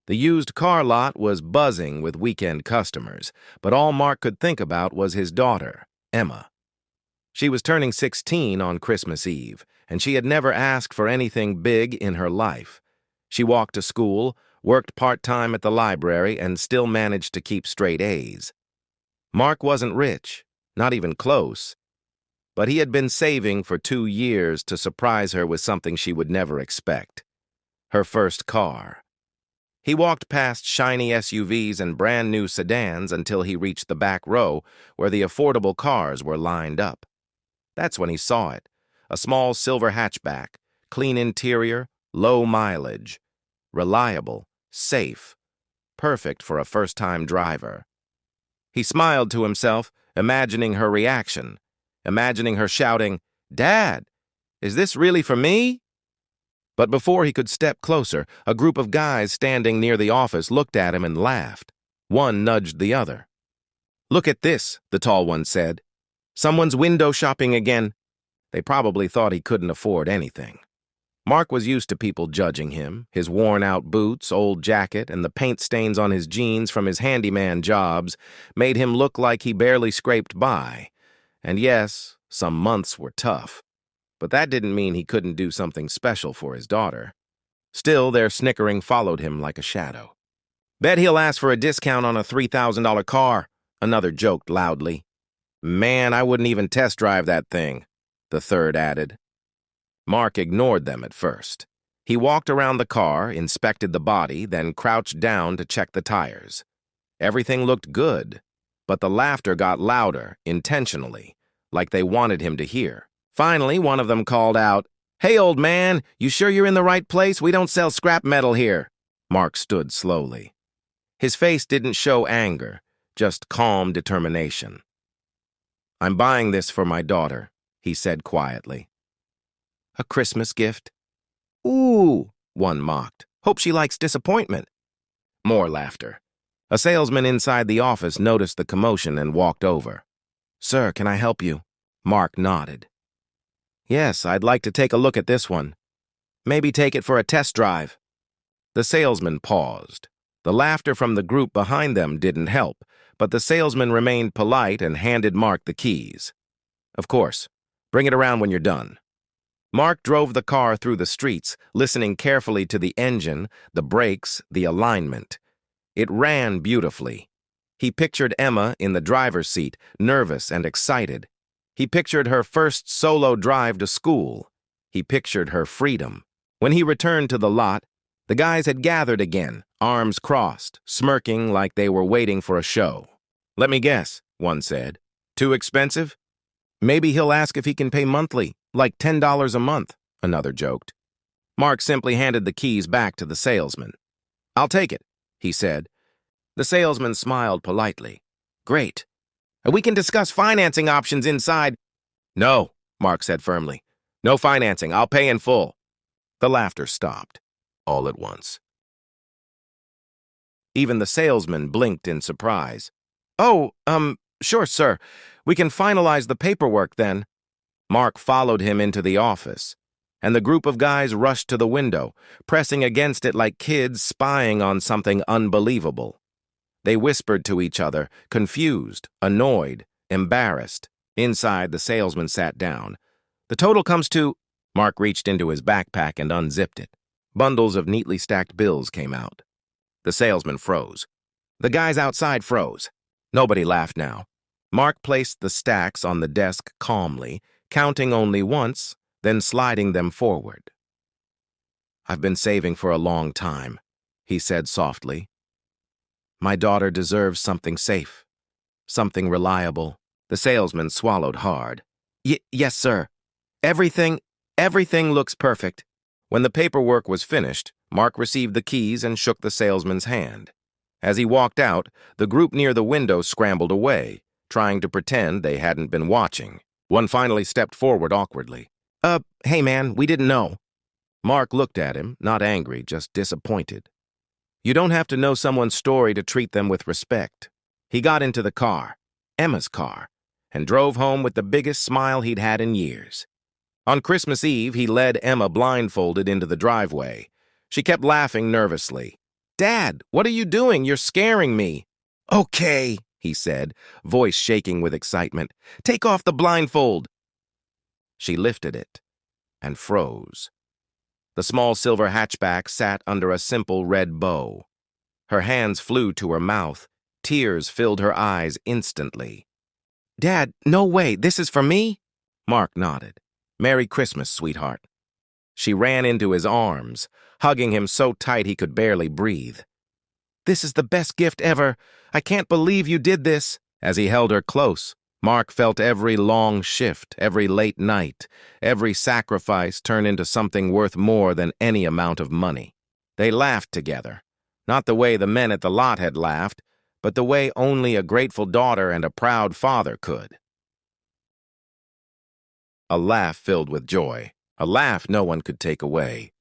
The used car lot was buzzing with weekend customers, but all Mark could think about was his daughter, Emma. She was turning 16 on Christmas Eve, and she had never asked for anything big in her life. She walked to school, worked part-time at the library, and still managed to keep straight A's. Mark wasn't rich, not even close, but he had been saving for 2 years to surprise her with something she would never expect: her first car. He walked past shiny SUVs and brand-new sedans until he reached the back row where the affordable cars were lined up. That's when he saw it: a small silver hatchback, clean interior, low mileage, reliable, safe, perfect for a first-time driver. He smiled to himself, imagining her reaction, imagining her shouting, "Dad, is this really for me?" But before he could step closer, a group of guys standing near the office looked at him and laughed. One nudged the other. "Look at this," the tall one said. "Someone's window shopping again." They probably thought he couldn't afford anything. Mark was used to people judging him. His worn-out boots, old jacket, and the paint stains on his jeans from his handyman jobs made him look like he barely scraped by. And yes, some months were tough. But that didn't mean he couldn't do something special for his daughter. Still, their snickering followed him like a shadow. "Bet he'll ask for a discount on a $3,000 car," another joked loudly. "Man, I wouldn't even test drive that thing," the third added. Mark ignored them at first. He walked around the car, inspected the body, then crouched down to check the tires. Everything looked good, but the laughter got louder, intentionally, like they wanted him to hear. Finally, one of them called out, "Hey, old man, you sure you're in the right place? We don't sell scrap metal here." Mark stood slowly. His face didn't show anger, just calm determination. "I'm buying this for my daughter," he said quietly. "A Christmas gift?" "Ooh," one mocked. "Hope she likes disappointment." More laughter. A salesman inside the office noticed the commotion and walked over. "Sir, can I help you?" Mark nodded. "Yes, I'd like to take a look at this one. Maybe take it for a test drive." The salesman paused. The laughter from the group behind them didn't help, but the salesman remained polite and handed Mark the keys. "Of course. Bring it around when you're done." Mark drove the car through the streets, listening carefully to the engine, the brakes, the alignment. It ran beautifully. He pictured Emma in the driver's seat, nervous and excited. He pictured her first solo drive to school. He pictured her freedom. When he returned to the lot, the guys had gathered again, arms crossed, smirking like they were waiting for a show. "Let me guess," one said. "Too expensive?" "Maybe he'll ask if he can pay monthly, like $10 a month," another joked. Mark simply handed the keys back to the salesman. "I'll take it," he said. The salesman smiled politely. "Great. We can discuss financing options inside." "No," Mark said firmly. "No financing. I'll pay in full." The laughter stopped, all at once. Even the salesman blinked in surprise. "Oh, sure, sir. We can finalize the paperwork then." Mark followed him into the office, and the group of guys rushed to the window, pressing against it like kids spying on something unbelievable. They whispered to each other, confused, annoyed, embarrassed. Inside, the salesman sat down. "The total comes to—" Mark reached into his backpack and unzipped it. Bundles of neatly stacked bills came out. The salesman froze. The guys outside froze. Nobody laughed now. Mark placed the stacks on the desk calmly, counting only once, then sliding them forward. "I've been saving for a long time," he said softly. "My daughter deserves something safe, something reliable." The salesman swallowed hard. Yes, sir. Everything looks perfect." When the paperwork was finished, Mark received the keys and shook the salesman's hand. As he walked out, the group near the window scrambled away, trying to pretend they hadn't been watching. One finally stepped forward awkwardly. Hey man, we didn't know." Mark looked at him, not angry, just disappointed. You don't have to know someone's story to treat them with respect. He got into the car, Emma's car, and drove home with the biggest smile he'd had in years. On Christmas Eve, he led Emma blindfolded into the driveway. She kept laughing nervously. "Dad, what are you doing? You're scaring me." "Okay," he said, voice shaking with excitement. "Take off the blindfold." She lifted it and froze. The small silver hatchback sat under a simple red bow. Her hands flew to her mouth. Tears filled her eyes instantly. "Dad, no way, this is for me?" Mark nodded. "Merry Christmas, sweetheart." She ran into his arms, hugging him so tight he could barely breathe. "This is the best gift ever. I can't believe you did this." As he held her close, Mark felt every long shift, every late night, every sacrifice turn into something worth more than any amount of money. They laughed together, not the way the men at the lot had laughed, but the way only a grateful daughter and a proud father could. A laugh filled with joy, a laugh no one could take away.